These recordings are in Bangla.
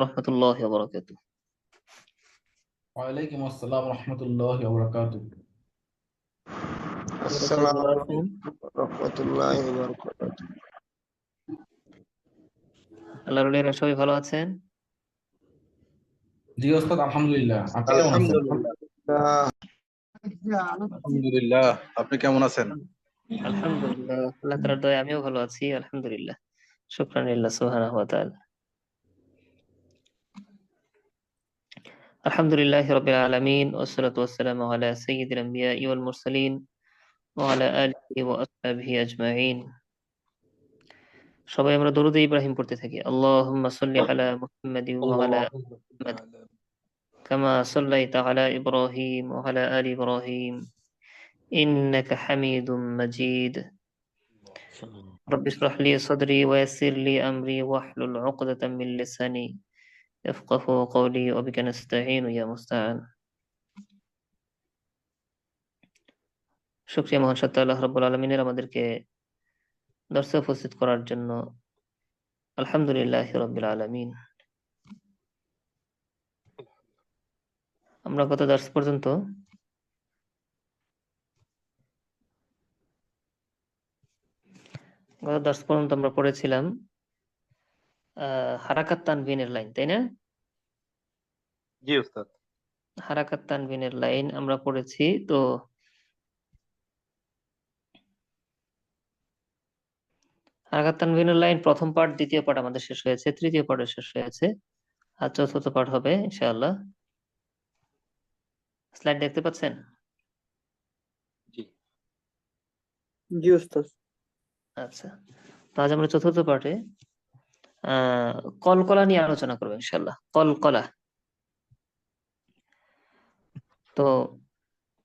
রহমতুল্লাহি ওয়া বারাকাতুহু। ওয়ালাইকুম আসসালাম রহমতুল্লাহি ওয়া বারাকাতুহু। আসসালামু আলাইকুম রহমতুল্লাহি ওয়া বারাকাতুহু। আল্লাহর ওলিরা সবাই ভালো আছেন? জি ওস্তাদ, আলহামদুলিল্লাহ। আপনি কেমন আছেন? আলহামদুলিল্লাহ। আলহামদুলিল্লাহ, আপনি কেমন আছেন? আলহামদুলিল্লাহ, আল্লাহ তাআলার দয়ায় আমিও ভালো আছি, আলহামদুলিল্লাহ। শুকরান লিল্লাহ সুবহানাহু ওয়া তাআলা। আলহামদুলিল্লাহি রাব্বিল আলামিন ওয়াসসালাতু ওয়াসসালামু আলা সাইয়্যিদিল আমবিয়াই ওয়াল মুরসালিন ওয়া আলা আলিহি ওয়া আসহাবিহি আজমাইন। সবাই আমরা দরুদে ইব্রাহিম পড়তে থাকি। আল্লাহুম্মা সাল্লি আলা মুহাম্মাদিন ওয়া আলা মুহাম্মাদ কামা সাল্লাইতা আলা ইব্রাহিম ওয়া আলা আলি ইব্রাহিম ইন্নাকা হামিদুম মাজিদ। رب اشرح لي صدري ويسر لي أمري واحلل عقدة من لساني يفقهوا قولي وبك نستعين يا مستعان. শুকরিয়া মহান সত্তা আল্লাহ রাব্বুল আলামিনের আমাদেরকে দর্শে উপস্থিত করার জন্য। আলহামদুলিল্লাহি রাব্বিল আলামিন। আমরা গত দর্শ পর্যন্ত আমরা পড়েছিলাম হারাকাত তানবিনের লাইন, তাই না? জি ওস্তাদ। হারাকাত তানবিনের লাইন আমরা পড়েছি। তো হারাকাত তানবিনের লাইন প্রথম পার্ট, দ্বিতীয় পার্ট আমাদের শেষ হয়েছে, তৃতীয় পার্টে শেষ হয়েছে, আর চতুর্থ পার্ট হবে ইনশাআল্লাহ। স্লাইড দেখতে পাচ্ছেন? জি জি ওস্তাদ। আচ্ছা, তো আজ আমরা চতুর্থ পার্টে কলকলা নিয়ে আলোচনা করবো ইনশাআল্লাহ। কলকলা। তো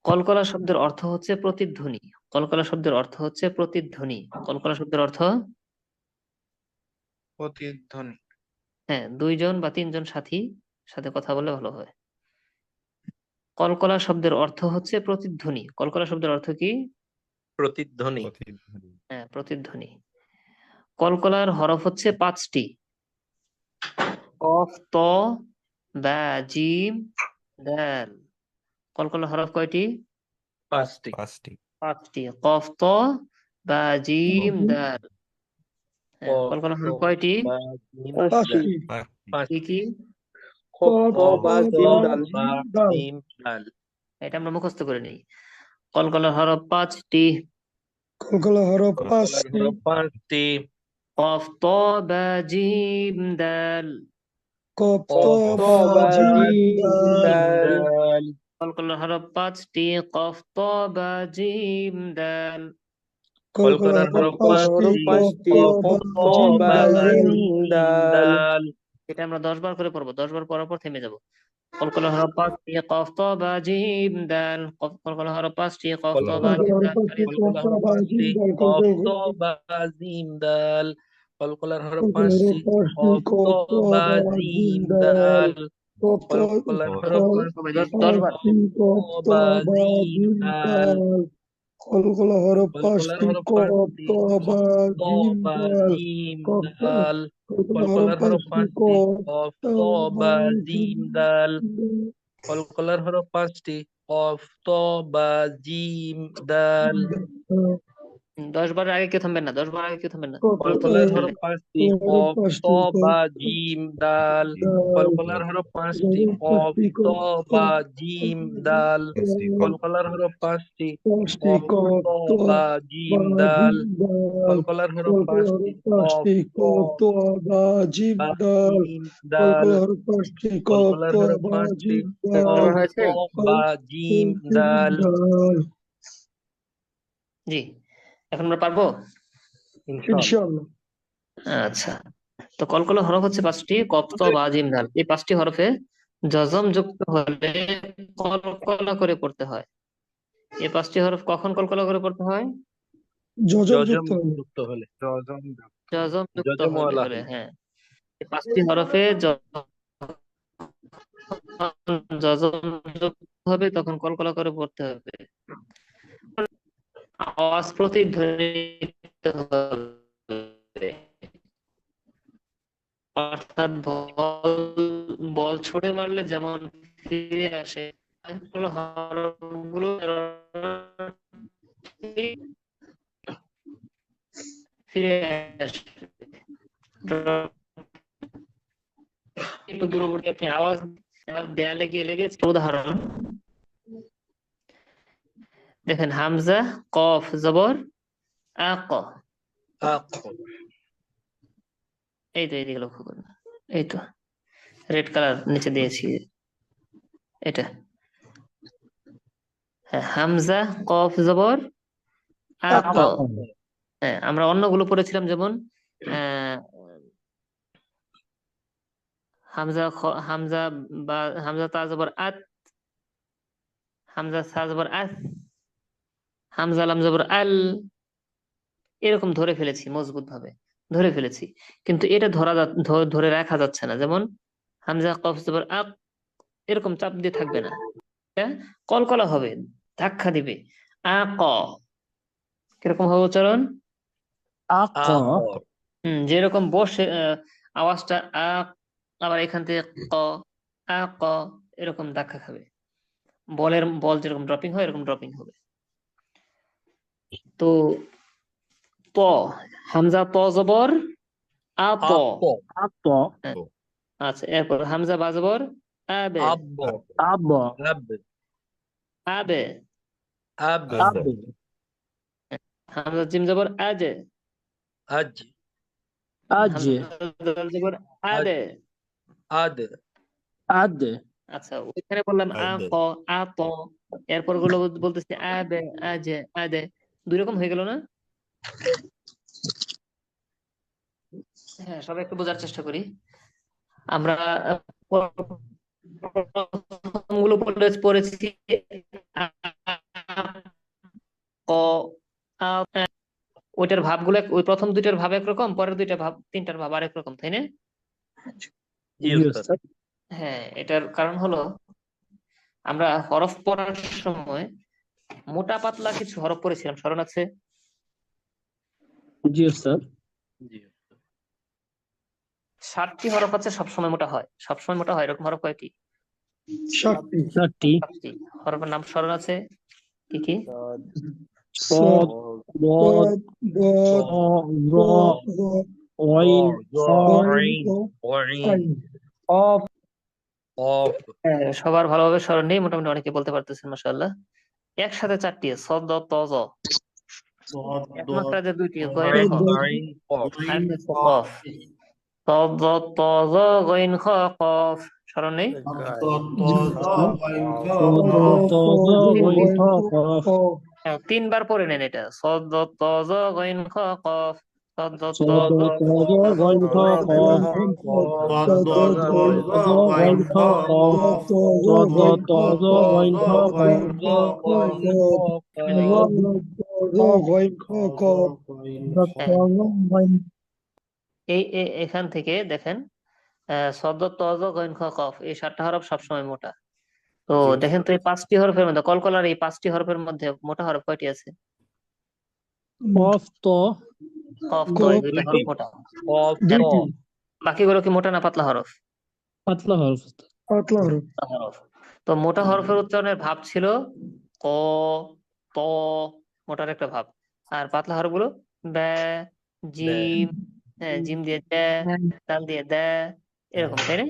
কলকলা শব্দের অর্থ হচ্ছে প্রতিধ্বনি। কলকলা শব্দের অর্থ হচ্ছে প্রতিধ্বনি। কলকলা শব্দের অর্থ, প্রতিধ্বনি। হ্যাঁ, দুইজন বা তিনজন সাথে কথা বললে ভালো হয়। কলকলা শব্দের অর্থ হচ্ছে প্রতিধ্বনি। কলকলা শব্দের অর্থ কি? প্রতিধ্বনি। হ্যাঁ, প্রতিধ্বনি। কলকলার হরফ হচ্ছে 5টি। কফ, ত, বা, জিম, দাল। কলকলার হরফ কয়টি? 5টি। 5টি। কফ, ত, বা, জিম, দাল। হ্যাঁ, কলকলার হরফ কয়টি? 5টি। কি কি? ক, বা, জিম, দাল। এটা আমরা মুখস্থ করে নিই। কলকলার হরফ 5টি। কলকলার হরফ 5টি। কফ, ত, বা, জিম, দাল। কফ, ত, বা, জিম, দাল। কলকলার হরফ 5টি। কফ, ত, বা, জিম, দাল। কলকলার হরফ 5টি। কফ, ত, বা, জিম, দাল। এটা আমরা 10 বার করে পড়বো। 10 বার পড়ার পর থেমে যাব। কলকলার হরফ 5টি। কফ, ত, বা, জিম, দাল। কলকলার হরফ 5টি। কফ, ত, বা, জিম, দাল। কলকলার হরফ 5টি। কফ, ত, বা, জিম, দাল। কলকলার হরফ 5টি। 10 বার। কফ, ত, বা, জিম, দাল। কলকলার হরফ 5টি। কফ, ত, বা, জিম, দাল। কলকলার হরফ 5টি। কফ, ত, বা, জিম, দাল। কলকলার হরফ 5টি। কফ, ত, বা, জিম, দাল। 10 বার আগে কেউ থামবেন না। 10 বার আগে কেউ থামবেন না। কলকলার হরফ 5টি। কফ, ত, বা, জিম, দাল। কলকলার হরফ 5টি। কফ, ত, বা, জিম, দাল। কলকলার হরফ 5টি। কফ, ত, বা, জিম, দাল। কলকলার হরফ 5টি। কফ, ত, বা, জিম, বা, দাল। জিম, দাল। কলকলার হরফ 5টি। কফ, কলকলার ত, হরফ বা, 5টি। জিম, এবার দাল। হয়েছে? বা, জিম, দাল। জি, এখন আমরা পারবো ইনশাআল্লাহ। আচ্ছা, তো কলকলা হরফ হচ্ছে 5টি। কফ, ত, বা, জিম, দাল। এই 5টি হরফে জজম যুক্ত হলে কলকলা করে পড়তে হয়। এই 5টি হরফ কখন কলকলা করে পড়তে হয়? যজম যজম যুক্ত হবে। যুক্ত হলে। জজম যুক্ত যজমওয়ালা হলে, হলে। হ্যাঁ। এই 5টি হরফে জজম যুক্ত হবে তখন কলকলা করে পড়তে হবে। আওয়াজ প্রতিধ্বনিত হবে, অর্থাৎ ভল ছুড়ে মারলে যেমন ফিরে আসে, হরফগুলো ফিরে আসে। একটু দূরবর্তী আপনি আওয়াজ দেয়ালে গিয়ে লেগেছে। উদাহরণ দেখেন, হামজা কফ জবর আক, আক, এই তো এইদিকে লক্ষ্য করুন, এই তো রেড কালার নিচে দিয়েছি এটা। হ্যাঁ, হামজা কফ জবর আক। আক, হ্যাঁ, আমরা অন্যগুলো পড়েছিলাম, যেমন আহ হামজা বা হামজা তা জবর আত, হামজা সা জবর আস, হামজা লাম জবর আল, এরকম ধরে ফেলেছি, মজবুত ভাবে ধরে ফেলেছি। কিন্তু এটা ধরে রাখা যাচ্ছে না। যেমন হামজা কফ জবর আক, এরকম চাপ দিয়ে থাকবে না, এটা কলকলা হবে, ধাক্কা দিবে। আক, কিরকম হবে উচ্চারণ? আক, যেরকম বসে আওয়াজটা আক, আবার এখান থেকে ক, আক, এরকম ধাক্কা খাবে। বল যেরকম ড্রপিং হয় এরকম ড্রপিং হবে। তো ত, হামজা ত জবর আত। আত, হ্যাঁ, আচ্ছা, এরপর হামজা বা জবর আবে, আব, আব আব, আবে। আব, আব হামজা জিম জবর আজে, আজ, আজ হামজা দাল জবর আদে। আদ, আদ আচ্ছা, ওইখানে বললাম আ আদে। ক, আ ত, এরপর গুলো বলতেছি আবে, আজে, আদে, দুই রকম হয়ে গেল না? হ্যাঁ, সবাই একটু বোঝার চেষ্টা করি। আমরা গুলো পড়েছি আ, ক, আ, ওইটার ভাবগুলো ওই প্রথম দুইটার ভাব একরকম, পরের দুইটা ভাব, তিনটার ভাব আরেক রকম, তাই না? জি জি উস্তাদ। উস্তাদ। হ্যাঁ, এটার কারণ হলো আমরা হরফ পড়ার সময় মোটা পাতলা কিছু হরফ পড়েছিলাম, স্মরণ আছে? জি উস্তাদ। জি, 7টি হরফ আছে সবসময় মোটা হয়, সবসময় মোটা হয়, এরকম হরফ কয়টি? 7টি সাতটি হরফের নাম স্মরণ আছে? কি কি? صاد ضاد صاد ض ض غين عين غين وعين عين قاف قاف হ্যাঁ, সবার ভালোভাবে স্মরণ নেই, মোটামুটি অনেকে বলতে পারতেছেন, মাশাআল্লাহ। একসাথে 4টি, সদ দ ত জ। এক মাত্রা যে 2টি, গইন খ, عين عين قاف আরেকটা হচ্ছে কফ। সদ দ ত জ গইন খ কফ, স্মরণ নেই? জি উস্তাদ صاد ضاد ض غين خ قاف হ্যাঁ, 3বার পড়ে নেন এটা, সদ দ ত জ গইন খ কফ, সদ দ ত صاد জ ضاد ض غين خ قاف صاد ضاد ض غين خ قاف صاد ضاد ض غين خ قاف غين এখান থেকে দেখেন, সদ দ ত জ গইন খ কফ, এই 7টা হরফ সবসময় মোটা। তো দেখেন তো, এই 5টি হরফের মধ্যে, কলকলার এই 5টি হরফের মধ্যে মোটা হরফ কয়টি আছে? قاف طا কফ, ত, এই দুইটা হরফ মোটা। قاف দুইটি طا বাকিগুলো কি মোটা না পাতলা হরফ? পাতলা হরফ পাতলা হরফ মোটা হরফ। তো মোটা হরফের উচ্চারণের ভাব ছিল ক, ত, মোটার একটা ভাব। আর পাতলা হরফ গুলো ব্যা, জিম, হ্যাঁ জিম দিয়ে দ্যা, দাল দিয়ে দ্যা, এরকম, তাই না?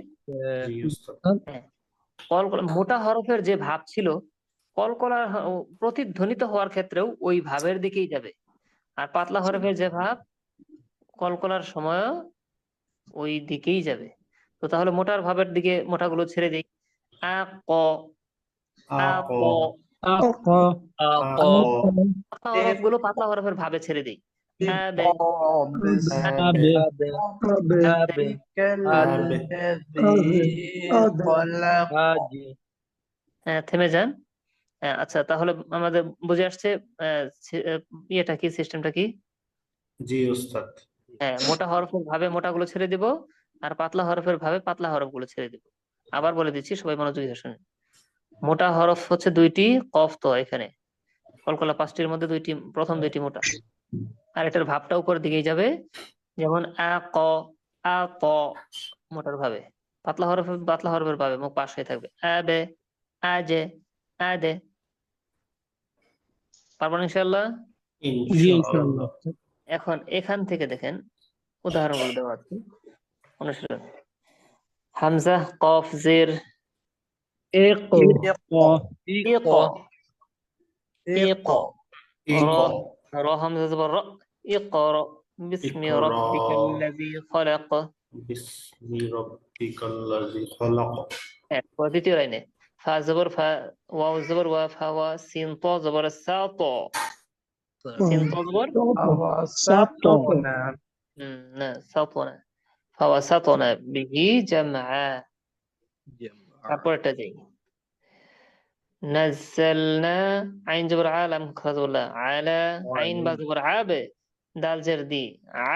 হ্যাঁ, মোটা হরফের যে ভাব ছিল, কলকলা প্রতিধ্বনিত হওয়ার ক্ষেত্রেও ওই ভাবের দিকেই যাবে। আর পাতলা হরফের যে ভাব, কলকলার সময় ওই দিকেই যাবে। তো তাহলে মোটার ভাবের দিকে মোটাগুলো ছেড়ে দিই। আ ক, আ ক, আকা আকা পাতলা হরফগুলো পাতলা হরফের ভাবে ছেড়ে দিই। আবে, আবে আবে আবে আবে আবে আজি থেমে যান। আচ্ছা, তাহলে আমাদের বুঝে আসছে ইয়েটা কি, সিস্টেমটা কি? জি উস্তাদ। হ্যাঁ, মোটা হরফের ভাবে মোটাগুলো ছেড়ে দিব, আর পাতলা হরফের ভাবে পাতলা হরফগুলো ছেড়ে দিব। আবার বলে দিচ্ছি, সবাই মনোযোগী হয়ে শুনেন। মোটা হরফ হচ্ছে 2টি, কফ তো, এখানে কলকলা 5টির মধ্যে প্রথম 2টি মোটা, আর এটার ভাবটা উপরের দিকেই যাবে। যেমন আ ক, আ ক, মোটার ভাবে। পাতলা হরফের পাবে, মুখ পাশ হয়ে থাকবে। আবে, আজে, আদে। পারবেন ইনশাআল্লাহ? জি ইনশাআল্লাহ। ইনশাআল্লাহ। এখন এখান থেকে দেখেন উদাহরণগুলো দেওয়া আছে, অনুশীলন। হামজা, কফ, জের, ইকো ইক, ইক, র, র হামজা জবর র, ইকরা, বিসমি ইকরা রাব্বিকাল্লাযী খলাক। বিসমি রাব্বিকাল্লাযী খলাক। দ্বিতীয় লাইনে ফা জবর ফা, ওয়াও জবর ওয়া, ফা ওয়া, সিন ত জবর সা, ত, সিন ত জবর সাতনা না, সাতনা, ফাওয়া সাতনা বিহি জামআ। তারপরটা যাই, নাজ্জালনা, আইন জবর আলাম, খাজুলা, আলা, আইন বা জবর আবে, দাল জের দি,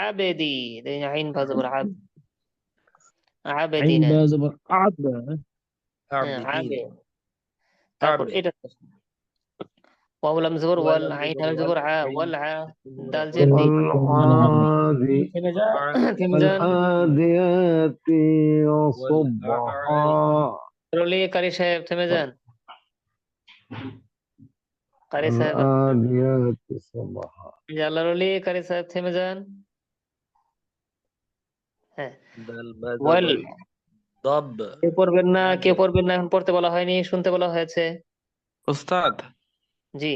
আবেদি, আইন বা জবর আব, আইন আবেদিনা, বা জবর আদ আবে। তারপর এটা ওয়াও লাম জবর ওয়াল, আইন হাম জবর আ, ওয়াল আ, দাল জের দি, থেমে যা, থেমে যান। والعاديات صبحا রলি কারি সাহেব থেমে যান, কারি সাহেব, والعاديات صبحا আল্লাহ রলি কারি সাহেব থেমে যান। হ্যাঁ, ওয়াল, কেউ পড়বেন না, কেউ পড়বেন না, এখন পড়তে বলা হয়নি, শুনতে বলা হয়েছে। ওস্তাদ, জি,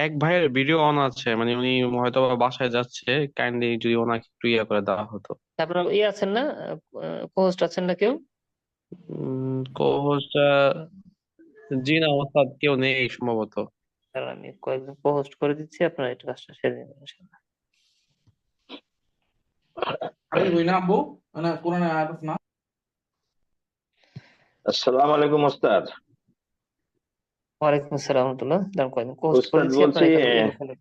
এক ভাইয়ের ভিডিও অন আছে, মানে উনি হয়তো বা বাসায় যাচ্ছে, কাইন্ডলি যদি ওনাকে একটু ইয়ে করে দেওয়া হতো। আপনার ইয়ে আছেন না, হোস্ট আছেন না কেউ? কোহোস্ট, জি না ওস্তাদ, কেউ নেই সম্ভবত। তাহলে আমি কয়েকজন হোস্ট করে দিচ্ছি, আপনারা এটা কাজটা সেরে নেবেন ইনশাআল্লাহ। وين ابو انا قرانا عرفنا আসসালামু আলাইকুম ওস্তাদ। ওয়ালাইকুম আসসালাম ওয়া রাহমাতুল্লাহ। দাঁড়ান কয়েকজন হোস্ট করে ওস্তাদ দিচ্ছি, বলছি আপনারা এখান থেকে দেখে নেবেন।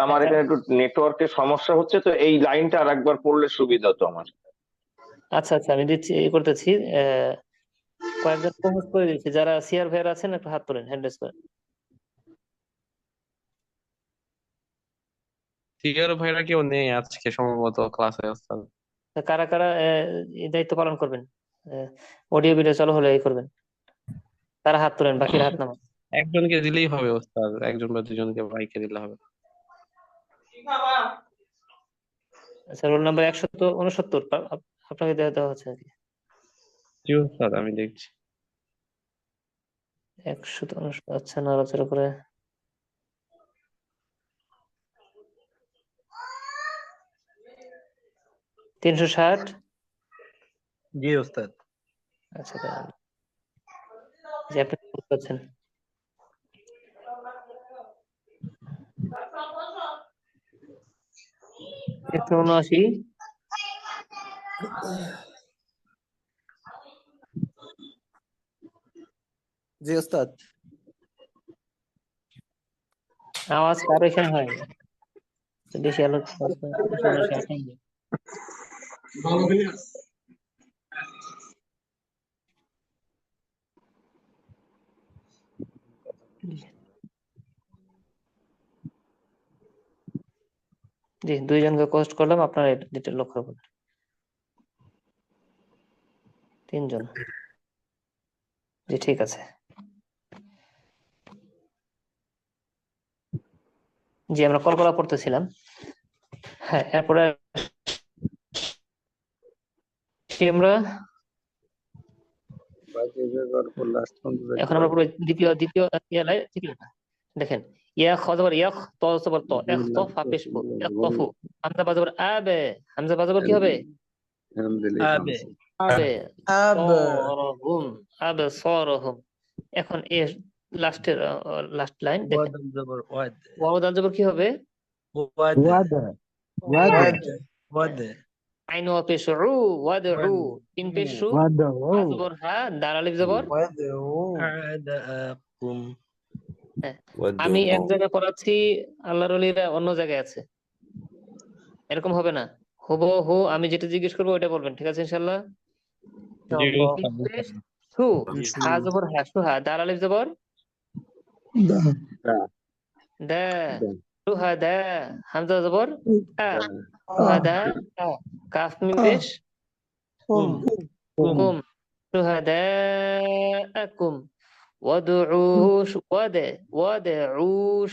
আমার এখানে একটু নেটওয়ার্কের সমস্যা হচ্ছে, তো এই লাইনটা আর একবার পড়লে সুবিধা হতো আমার। আচ্ছা আচ্ছা, আমি দিচ্ছি, এই করতেছি। কয়েকজন হোস্ট করে দিচ্ছি, যারা সিআর ভাইয়ার আছেন একটু হাত তোলেন, হ্যান্ড রেজ করেন। সিনিয়র ভাইরা কেউ নেই আজকে সম্ভবত ক্লাসে ওস্তাদ। তা কারা কারা এই দায়িত্ব পালন করবেন, অডিও ভিডিও চালু হলে এই করবেন, তারা হাত তোলেন, বাকিরা হাত নামান। একজনকে দিলেই হবে ওস্তাদ, একজন বা দুজনকে ভাইকে দিলে হবে। আচ্ছা, রোল নাম্বার 169 আপনাকে দেওয়া হচ্ছে নাকি? জি ওস্তাদ, আমি দেখছি। 169, আচ্ছা, নড়াচড়া করে। $360। জি ওস্তাদ। আচ্ছা, দাঁড়ান। যে আপনি কি করছেন? একশো 79। জি ওস্তাদ। আওয়াজ কারো এখানে হয় বেশি আলো? জি, 2 জনকে পোস্ট করলাম, আপনারা এটা লক্ষ্য করুন। 3 জন। জি, ঠিক আছে। জি, আমরা কলকলা পড়তেছিলাম। হ্যাঁ, এরপরে আমরা এখন আমরা পুরো দ্বিতীয় দেখেন, ইয়া খজবর ইয়াখ, ত জবর ত, ইখ ত ফা পেশ ফু, ইখতফু। হামজা বা জবর আবে, হামজা বা জবর কি হবে? আবে, আবে, সরহুম, আবে সরহুম। এখন এর লাস্ট লাইন দেখেন, ওয়াও দাল জবর কি হবে? আইন ওয়া পেশ উ, ওয়াদউ, তিন পেশ উ, হা জবর হা, দাল আলিফ জবর। হ্যাঁ, আমি এক জায়গায় পড়াচ্ছি, আল্লাহর ওলিরা অন্য জায়গায় আছে, এরকম হবে না। হুবহু আমি যেটা জিজ্ঞেস করবো ওইটা বলবেন, ঠিক আছে ইনশাআল্লাহ? জি ওস্তাদ। সু, হা জবর হা, সুহা, দাল আলিফ জবর দা, সুহা দা, হামজা জবর আ, শুহাদা কাফ মিম পেশ কুম কুম কুম শুহাদাআকুম ওয়াদউ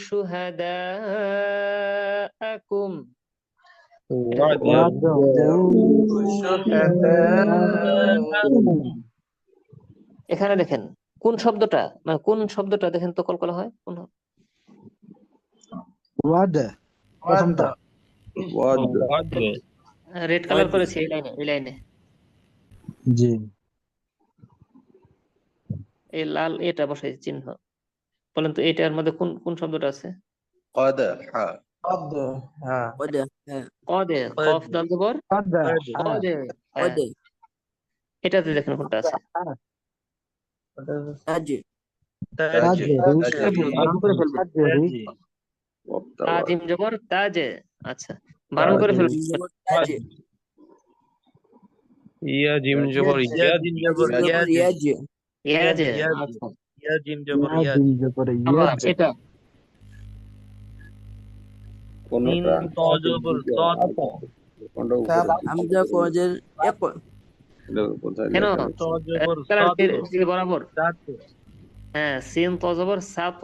শুহাদাআকুম। এখানে দেখেন কোন শব্দটা, মানে কোন শব্দটা দেখেন তো কলকলা হয় কোন? ওয়াদা প্রথমটা রেড কালার করেছি এই লাইনে জি এই লাল এটা বসাইছি চিহ্ন। বলেন তো এটার মধ্যে কোন কোন শব্দটা আছে? قد কদে, কফ দাল জবর ওয়াদা কদে। হ্যাঁ, এটাতে দেখেন কোনটা আছে। বারণ করে ফেলবেন। তাজিম জবর তাজে। আচ্ছা, বারণ করে ফেলবেন। ইয়া জিম জবর ইয়া জিম জবর ইয়াজে ইয়াজে। ইয়াজে আচ্ছা, ইয়া জিম জবর ইয়া ইয়াজে জিম জবর আবার ইয়া এটা তিন ত জবর তত হামজা কজের এক কেন ত জবর কালার তত দিকে বরাবর। তাত হ্যাঁ, সিন ত জবর সাত।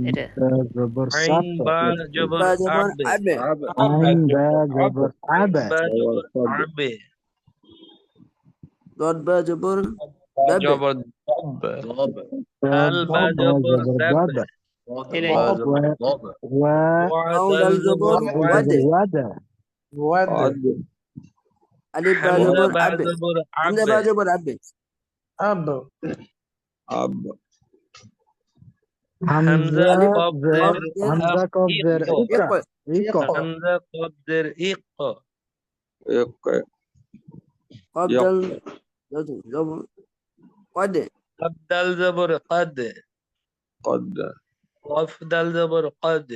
এটা জবর আইন সাত বা জবর বা যেমন আবে আবে আইন বা জবর আবা বা জবর আবে দদ বা জবর বা দাবে জবর দব দাল বা জবর দাব এই লাইন ওয়া ওয়া ওয়াও দাল দাল জবর জবর ওয়াদ ওয়াদে ওয়াদা আলিফ বা হামজা জবর বা আবে জবর হামজা আবে বা জবর আবে হামজা আলিফ কফ জের জের হামজা কফ জের ইকা এক ইকা হামজা কফ জের ইক কফ দাল জবর কদে কফ দাল জবর কদ কফ দাল জবর কদ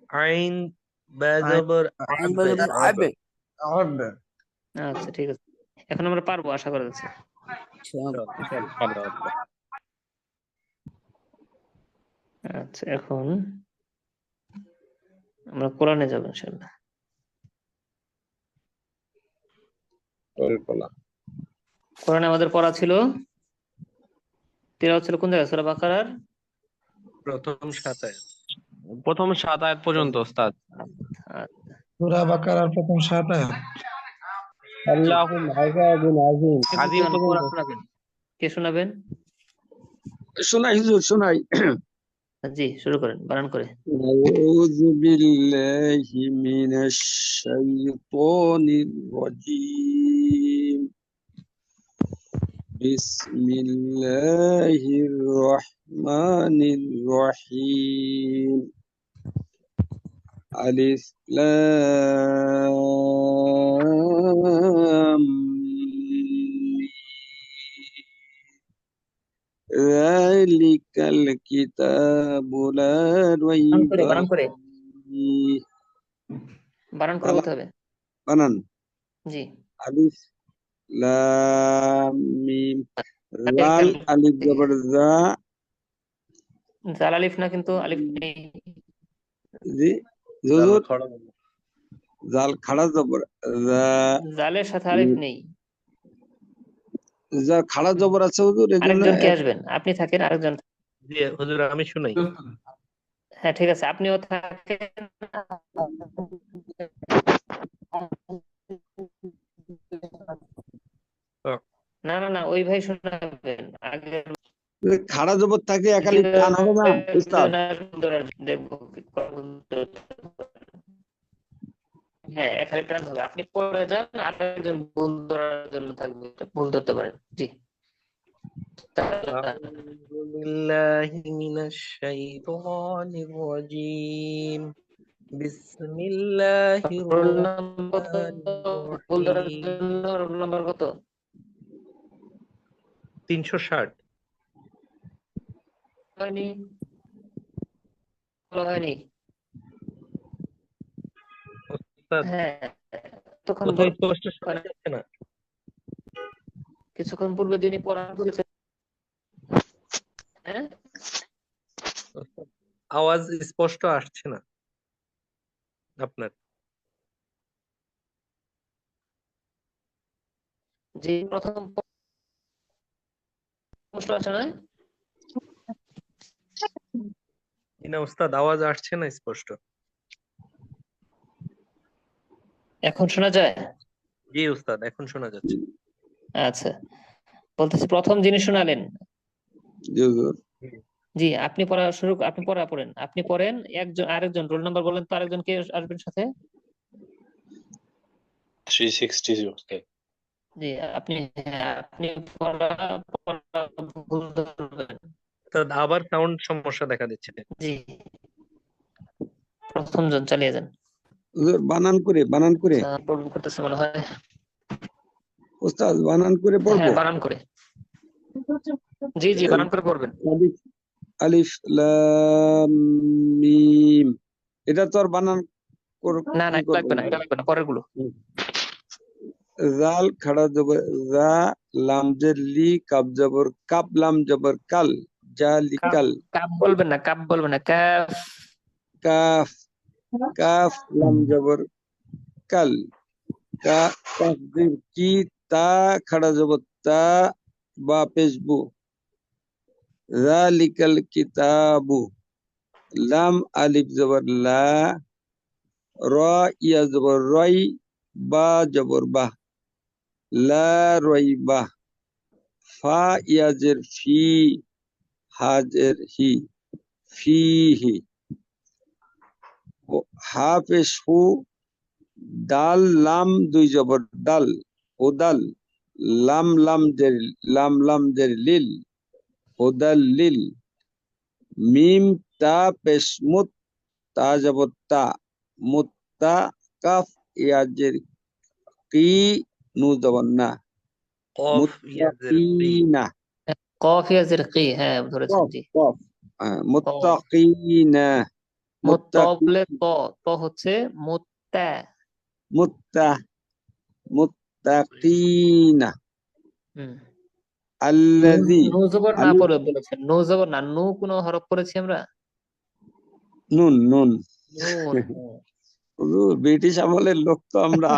আইন বা জবর আইন বা আবে জবর আবে আচ্ছা, ঠিক আছে। এখন আমরা পারবো আশা করা যাচ্ছে। আচ্ছা, এখন আমরা কোরআনে যাবো ইনশাআল্লাহ। কোরআনে আমাদের পড়া ছিল, তিলাওয়াত ছিল কোন জায়গায়? সূরা বাকারার প্রথম 7 আয়াত পর্যন্ত ওস্তাদ। সূরা বাকারার প্রথম 7 আয়াত আল্লাহুম আযাবুন আযীম আযীম কোরআন পর্যন্ত। শোনাবেন। কে শোনাবেন? শোনাই হুজুর শোনাই জি, শুরু করেন বানান করে। আউযু বিল্লাহি মিনাশ শাইতানির রাজীম বিসমিল্লাহির রহমানির রহিম আলিফ লাম মিম যালিকাল কিতাবু লা রাইবা বানান করে ফীহ বানান করে বলতে হবে। বানান জি, আলিফ লাম মিম জাল আলিফ জবর জা জাল আলিফ না, কিন্তু আলিফ নেই। জি হুজুর জাল খাড়া জবর জা জালের সাথে আলিফ নেই। যা খাড়া জবর আছে হুজুর এজন্য আরেকজন কে আসবেন? আপনি থাকেন, আরেকজন। জি হুজুর আমি শুনাই। হ্যাঁ, ঠিক আছে, আপনিও থাকেন। না না না, ওই ভাই শোনাবেন আগে। খাড়া জবর থাকে একালি টান হবে না উস্তাদ দেখবো হ্যাঁ, এখানে টান হবে। আপনি পড়ে যান, আরেকজন ভুল ধরার জন্য থাকবে, ভুল ধরতে পারেন। জি, আউযু বিল্লাহি মিনাশ শাইতানির রাজীম বিসমিল্লাহির রোল নাম্বার কত? রহমানির ভুল ধরার রহিম। জন্য রোল নাম্বার কত? 360 হয়নি, বলা হয়নি। ওস্তাদ হ্যাঁ, তখন কোথায় স্পষ্ট শোনা যাচ্ছে না। কিছুক্ষণ পূর্বে যিনি পড়া করেছেন, হ্যাঁ, আওয়াজ স্পষ্ট আসছে না আপনার। জি, প্রথম প্রশ্ন আছে না? না উস্তাদ, আওয়াজ আসছে না স্পষ্ট। এখন শোনা যায়? জি উস্তাদ, এখন শোনা যাচ্ছে। আচ্ছা, বলতেছি প্রথম যিনি শোনালেন, জি হুজুর। জি আপনি আপনি পড়েন, আপনি পড়েন। আরেকজন রোল নাম্বার বলেন তো, আরেকজন কে আসবেন সাথে? 360 উস্তাদ। জি আপনি, হ্যাঁ আপনি পড়া পড়া ভুল ধরবেন। উস্তাদ আবার সাউন্ড সমস্যা দেখা দিচ্ছে। জি, প্রথম জন চালিয়ে যান। হুজুর বানান করে প্রবলেম করতেছে মনে হয়। ওস্তাদ বানান করে হ্যাঁ পড়বো। বানান করে, জি জি বানান করে পড়বেন। আলিফ আলিফ লাম মিম, এটা তো আর বানান না না কি এটা করবো লাগবে না, এটা লাগবে না, পরের গুলো। জাল খাড়া জবর জা, লাম জের লি, কাব জবর কাপ, লাম জবর কাল, জালিকাল। কাপ বলবেন না, কাপ বলবেন না, কাফ। কাফ কাফ লাম জবর কাল, কাফ জের কি, তা খাড়া জবর তা, বা পেশবু, জালিকাল কিতাবু, লাম আলিফ জবর লা, র ইয়া জবর রয়, বা জবর বাহ, লা রয়বা, ফা ইয়াজের ফি, হাজের হি, ফিহি, হা পেশ হু, দাল লাম দুই জবর দাল, ও দাল, লাম জের লিল, ও দাল লিল, মিম তা পেশ মুত, তা জবর তা, মুত্তা, কাফ ইয়াজের কি, নু জবর না, কফ ইয়াজের কি, মুত্তাকিনা, কফ ইয়া কি, হ্যাঁ ধরেছেন, কফ জি। কফ কফ, মুত্তাকিনা, ত বলে ত হচ্ছে মুত্তা। মুত্তা মুত্তাকিনা, হুম, আল্লাযী, নু জবর না আলিফ পড়ে বলেছেন, নু জবর না, নু কোন হরফ পড়েছি আমরা? নুন নুন। নুন, হুজুর, ব্রিটিশ আমলের লোক তো আমরা।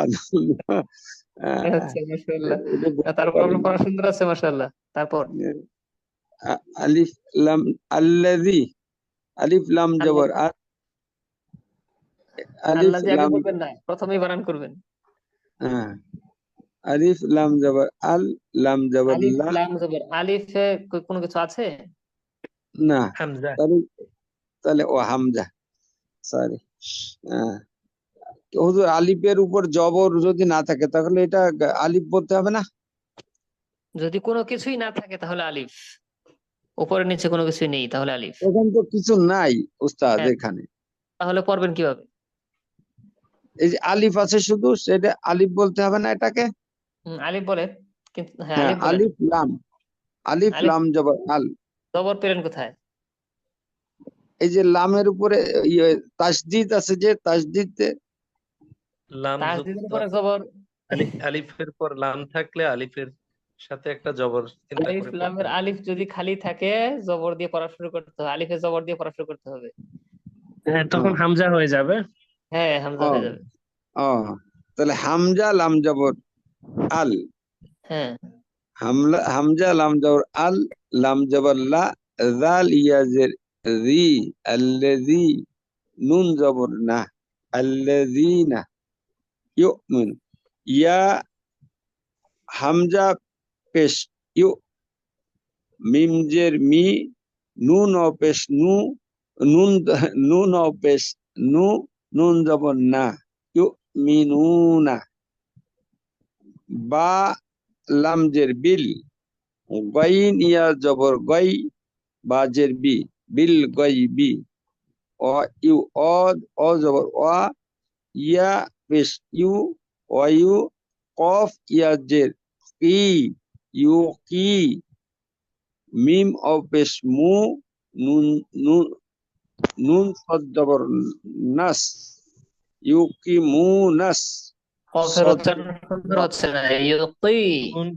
আচ্ছা মাশাআল্লাহ। এটা বলতে তারপর পারি আপনার না। পড়া সুন্দর আছে মাশাআল্লাহ। তারপর আলিফ লাম, আল্লাযী, আলিফ লাম আল্লাহ, জবর আল, আলিফ আল্লাহ জি আগে লাম, বলবেন না, প্রথমেই বানান করবেন। হ্যাঁ, আলিফ লাম জবর আল, লাম জবর আলিফ লা, লাম জবর, আলিফে কোনো কিছু আছে? না, হামজা। তাহলে তাহলে ও হামজা, সরি। হুজুর, আলিফের উপর জবর যদি না থাকে তাহলে এটা আলিফ বলতে হবে না? যদি কোনো কিছুই না থাকে তাহলে আলিফ, উপরে নিচে কোনো কিছুই নেই তাহলে আলিফ। এখানে তো কিছু নাই উস্তাদ, হ্যাঁ, এখানে তাহলে পড়বেন কিভাবে? এই যে আলিফ আছে শুধু, সেটা আলিফ বলতে হবে না এটাকে? আলিফ বলেন, কিন্তু হ্যাঁ হ্যাঁ, আলিফ বলেন। আলিফ লাম, আলিফ আলিফ লাম জবর আল, জবর পেলেন কোথায়? এই যে লামের উপরে ইয়ে তাসদিদ আছে, যে তাসদিদ, লাম তাসদীদের যুক্ত উপরে আছে। জবর, আলিফের পর লাম থাকলে আলিফের সাথে একটা জবর চিন্তা আলিফ করে পড়তে লামের হবে। আলিফ যদি খালি থাকে জবর দিয়ে পড়া শুরু করতে হবে, আলিফে জবর দিয়ে পড়া শুরু করতে হবে। হ্যাঁ, তখন হামজা হয়ে যাবে। হ্যাঁ হামজা ও হয়ে যাবে। ও তাহলে হামজা লাম জবর আল, হ্যাঁ, হামজা লাম জবর আল, লাম জবর লা, জাল ইয়াজের জি, আল্লাযী, নুন জবর না, আল্লাযীনা, ইউমিন, ইয়া হামজা পেশ ইউ, মিম জের মি, নুন ও পেশ নু, নুন নুন ও পেশ নু, নুন জবর না, ইউমিনুনা, বা লাম জের বিল, গাইন ইয়া জবর গাই, বা জের বি, বিল গাই বি, অ ইউ, অ জবর অ, ইয়া পেশ ইউ, অয়ু, কফ ইয়া জের কি, ইউ কি, মিম ও পেশ মু, নুন নুন নুন সদ জবর নাস, ইউ কি মু নাস, কফের সদ উচ্চারণ সুন্দর হচ্ছে না, ইউকি, নুন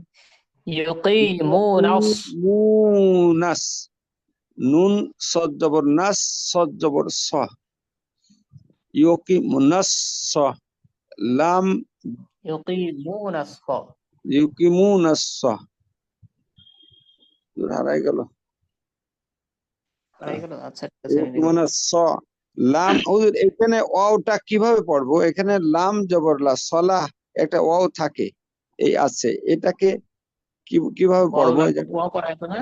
ইউকিমুনাস, মুনাস, নুন সদ জবর নাস সদ জবর স ইউকিমুনাস স লাম يقيمون الصلاة ইউকিমুনাস স হারাই গেল হয়ে গেল আচ্ছা ঠিক আছে আমি লিখে মানে দিচ্ছি। স লাম হুজুর এখানে ওয়াওটা কিভাবে পড়বো এখানে লাম জবর লা সলাহ একটা ওয়াও থাকে এই আছে এটাকে কিভাবে পড়বো এই যে ওয়াও পড়ায় তো না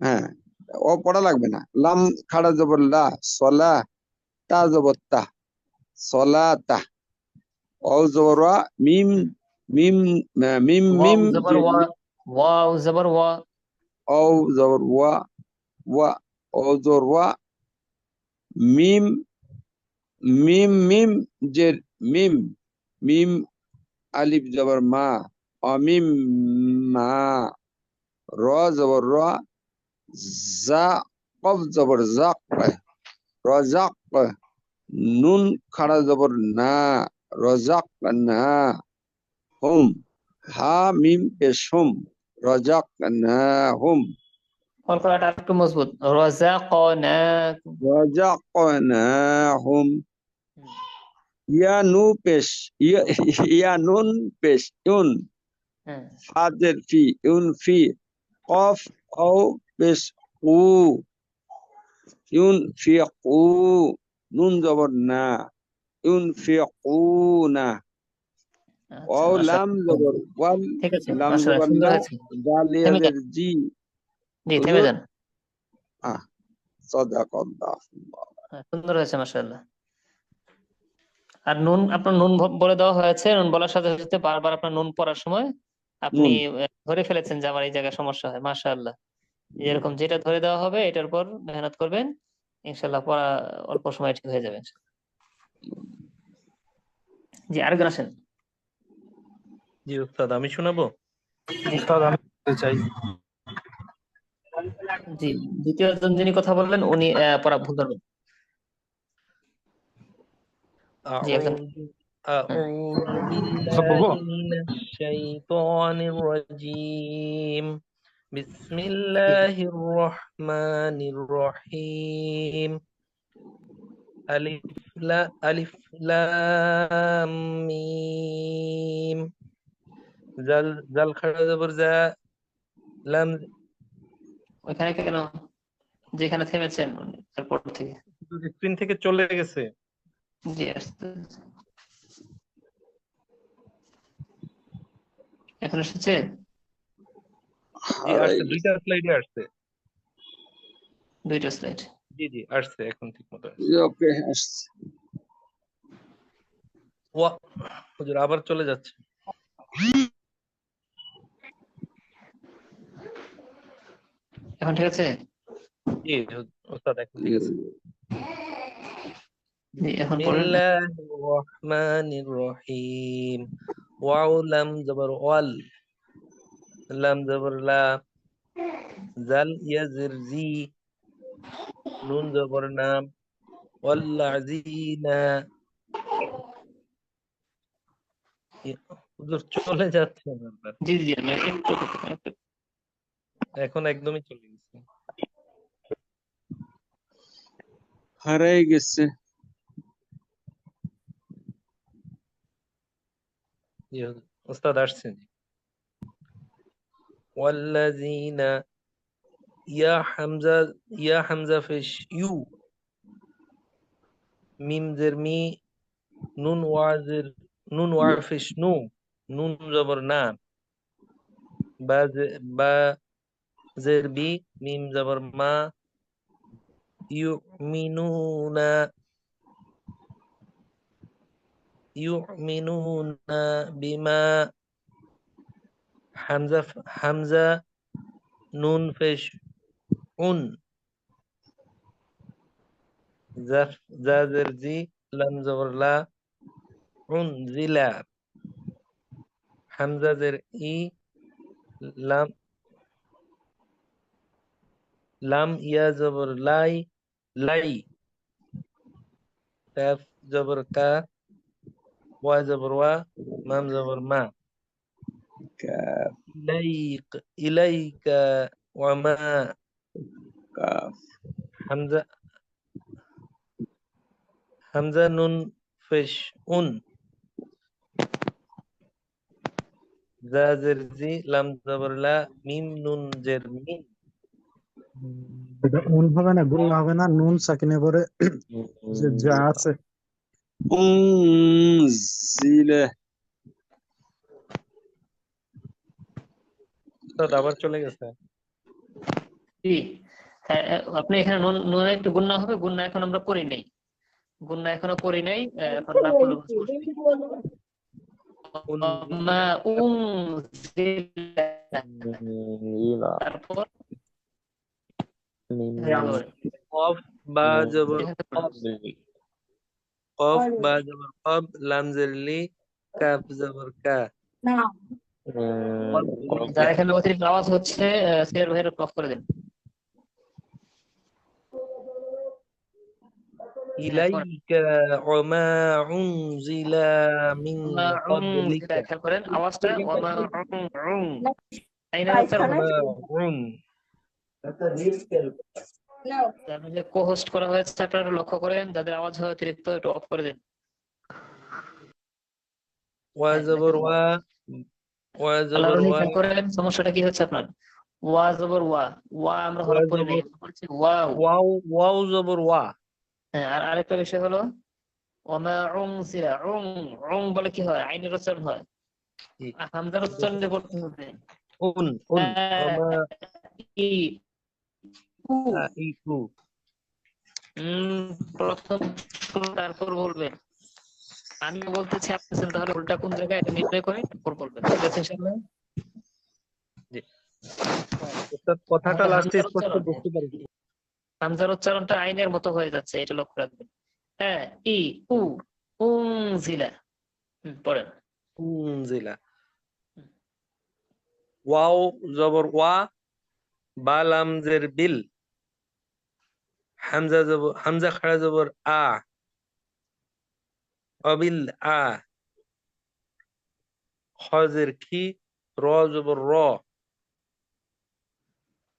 হ্যাঁ ও পড়া লাগবে না লাম খাড়া জবর লা সলা তা জবর তা সলাতা ও জবর ওয়া মিম মিম মিম ওয়াও মিম জবর ওয়া ওয়াও জবর ওয়া ও জবর ওয়া ওয়া ও জবর ওয়া মিম মিম মিম জের মিম মিম আলিফ জবর মা অমিম মা র জবর র জা কফ জবর জাক রজাক নুন খাড়া জবর না রজাক না হুম হা মিম পেশ হুম রজাক না হুম কল করাটা একটু মজবুত রাযাকনাকুম রজাক না হুম ইয়া নু পেশ ইয়া নুন পেশ ইউন হ্যাঁ ফাদের ফি ইউন ফি কফ ও পেশ উ ইউন ফি উ নুন জবর না ইউন ফি উ না আচ্ছা ও লাম মাশাআল্লাহ জবর ওয়াল ঠিক আছে লাম মাশাআল্লাহ জবর সুন্দর লা হয়েছে জাল থেমে ইয়াদের যান জি জি থেমে হুজুর যান সাদাকাল্লাহ হ্যাঁ, সুন্দর হয়েছে মাশাআল্লাহ আর নুন আপনার নুন বলে দেওয়া হয়েছে নুন বলার সাথে সাথে বারবার আপনার নুন পড়ার সময় আপনি নুন ধরে ফেলেছেন যে আমার এই জায়গায় সমস্যা হয় মাশাআল্লাহ যেরকম যেটা ধরে দেওয়া হবে এটার উপর মেহনত করবেন ইনশাআল্লাহ পড়া অল্প সময় ঠিক হয়ে যাবে জি আরেকজন আসেন জি উস্তাদ আমি শোনাবো জি উস্তাদ আমি বলতে চাই জি দ্বিতীয় জন যিনি কথা বললেন উনি পড়া ভুল ধরবেন জি একজন أعوذ সব বলবো بالله من الشيطان الرجيم بسم الله الرحمن الرحيم ألف لام ميم জাল খাড়া জবর জা লাম ওইখানে কেন যেখানে থেমেছেন উনি তারপর থেকে স্ক্রিন থেকে চলে গেছে জি আসতে এখন এসেছে জি আসছে দুইটা স্লাইডে আসছে দুইটা স্লাইড জি জি আসছে এখন ঠিক মতো আসছে ওকে ওয়া হুজুর আবার চলে যাচ্ছে এখন ঠিক আছে জি ওস্তাদ এখন ঠিক আছে জি এখন পড়েন বিসমিল্লাহির রহমানির রহিম ওয়াও লাম জবর ওয়াল লাম জবর লা জাল ইয়াজির জি নুন জবর নাম ওয়াল্লাযিনা হুজুর চলে যাচ্ছে বারবার জি জি আমি একটু এখন একদমই চলে গেছে হারাই গেছে জি হুজুর ওস্তাদ আসছেন ওয়াল্লাযিনা ইয়া হামজা ফিশ ইউ মিম জের মি নুন ওয়াফিশ নু নুন জবর না বা জের বি মিম জবর মা ইউমিনুনা বিমা হামজা নুন ফেশ উন জাজের জি লাম জবর লা উন জিলা হামজা জের ই লাম লাম ইয়া জবর লাই কাফ জবর কা ওয়া জবর ওয়া মাম জবর মা ইলাইকা ওয়া মা কাফ হামজা হামজা নুন পেশ উন জা জের জি লাম জবর লা মিম নুন জের মিন এটা উন হবে না, গুণ হবে না, নুন সাকিনে পরে যে যা আছে। উনজিলা তো আবার চলে গেছে। জি হ্যাঁ, আপনি এখানে নুন একটু গুন্না হবে, গুন্না এখন আমরা করি নাই, গুন্না এখনো করি নাই, এখন না করলে কোনো সমস্যা নেই। মা উনজিলা, তারপর কফ বা জবর কফ কফ বা জবর কফ লাম জের লি কাফ জবর কা যারা এখানে অতিরিক্ত আওয়াজ হচ্ছে সের ভাইয়ের অফ করে দেন। ইলাইকা ওমা উনজিলা মিন ক্বাবলিকা খেয়াল করেন আওয়াজটা, আইনের উচ্চারণ হচ্ছে। উন যারা যে কো-হোস্ট করা হয়েছে আপনারা লক্ষ্য করেন, যাদের আওয়াজ হয় অতিরিক্ত একটু অফ করে দেন। ওয়া জবর ওয়া ওয়া জবর ওয়া খেয়াল করেন সমস্যাটা কি হচ্ছে আপনার। ওয়া জবর ওয়া, ওয়া আমরা হরফ করি নাই, বলছি ওয়াও। ওয়াও ওয়াও জবর ওয়া। হ্যাঁ, আর আরেকটা বিষয় হলো ওমা উনজিলা, বলে কি হয়, আইনের উচ্চারণ হয়, হামজার উচ্চারণ দিয়ে করতে হবে। উন ওমা ই উ, ইকু প্রথম তারপর বলবেন। আমি বলতেছি, আপনি তাহলে উল্টা কোন জায়গায় এটা নির্ণয় করে তারপর বলবেন, ঠিক আছে ইনশাআল্লাহ? কথাটা লাস্টে স্পষ্ট বুঝতে পারি। হামজার উচ্চারণটা আইনের মতো হয়ে যাচ্ছে, এটা লক্ষ্য রাখবেন। হ্যাঁ, ই উ উনজিলা, পড়েন। উনজিলা ওয়াও জবর ওয়া বা লাম জের বিল হামজা খাড়া জবর আ অবিল আ খজের কি র জবর র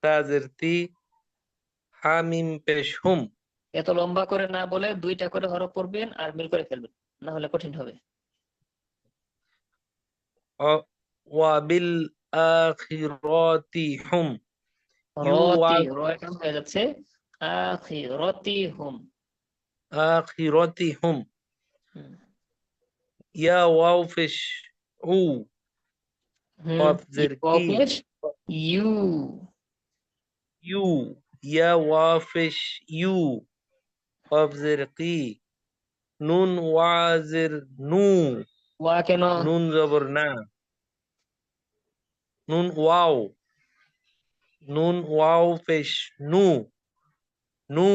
তাজের তি হামিম পেশ হুম। এত লম্বা করে না বলে দুইটা করে হরফ পড়বেন আর মিল করে ফেলবেন, না হলে কঠিন হবে। ওয়াবিল আখিরাতি হুম রতি র এখন হয়ে যাচ্ছে আখিরতি হুম। আখিরাতি হুম ইয়া ওয়াও ফিশ উ কফ জের কি ইউ ইউ ইয়া ওয়াও ফিশ ইউ কফ জের কি নুন ওয়াজের নু ওয়া কেন, নুন জবর না নুন ওয়াও পেশ নু নু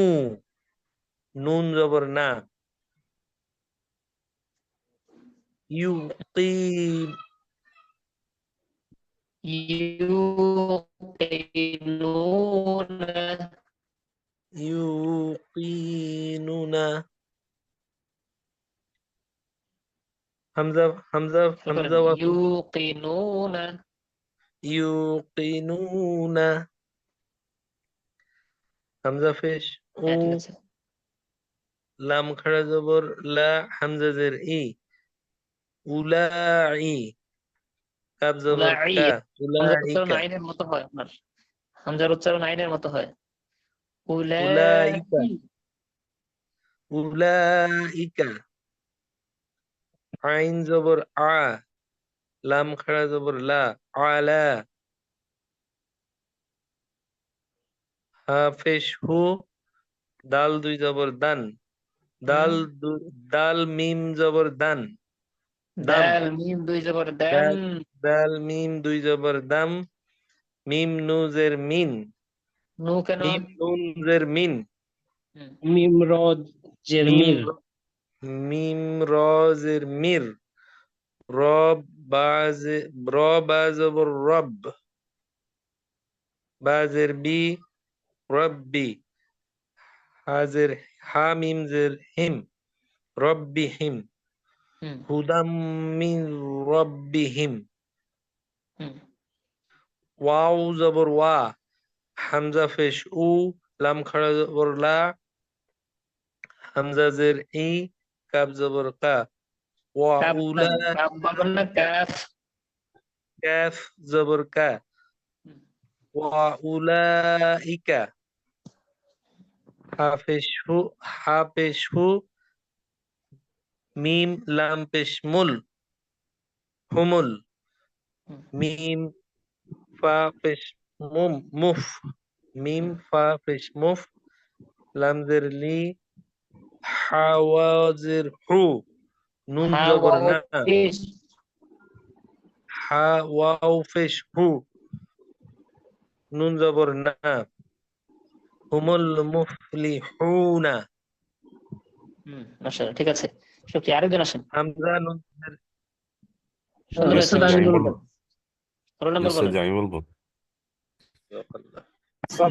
নুন জবর না ইউকিন ইউকিনুনা, ইউকিনুনা হামজা ওয়াসল ইউকিনুনা, ইউকিনুনা হামজা পেশ উ হ্যাঁ ঠিক আছে। লাম খাড়া জবর লা হামজা জের ই উলাই কাব জবর উলাই, কা হামজার উচ্চারণ উলাইকা আইনের মতো হয় আপনার, হামজার উচ্চারণ আইনের মতো হয়। উলাইকা উলাইকা আইন জবর আ লাম খাড়া জবর লা আলা হাফেশ হু দাল দুই জবর দান দাল মিম জবর দান দাম দাল মিম দুই জবর দাম, দাল মিম দুই জবর দাম মিম নুজের মিন নু কেন, মিম নুন জের মিন মিম র জের মির মিম রজের মির রব বা জবর রব বাজের বি রব্বি হাজের হা মিম জের হিম রব্বিহিম হুদাম মিন রব্বিহিম ওয়াও জবর ওয়া হামজা পেশ উ লাম খাড়া জবর লা, হামজা জের ই, কাব জবর কা, ওয়া কাপ উলা, কাপ বলবেন না, কাপ। কাফ জবর কা, ওয়া উলাইকা, হাফেশহু, হাফেশহু, মিম লাম পেশ মুল, হুমুল, মিম ফা পেশ মুম, মুফ, মিম ফা পেশ মুফ, লাম জের লি, হাওয়াজির হু, নুন হা জবর ওয়াও না, পেশ। হা ওয়াও পেশ হু, নুন জবর না, হুমুল মুফলিহুনা, মাশাআল্লাহ, ঠিক আছে। শুকরিয়া। আরেকজন আসেন, হামজা নুন সুন্দর হয়েছে স্যার আমি মাশাআল্লাহ। বলবো। রোল নাম্বার বলেন। আমি বলবো। স্যার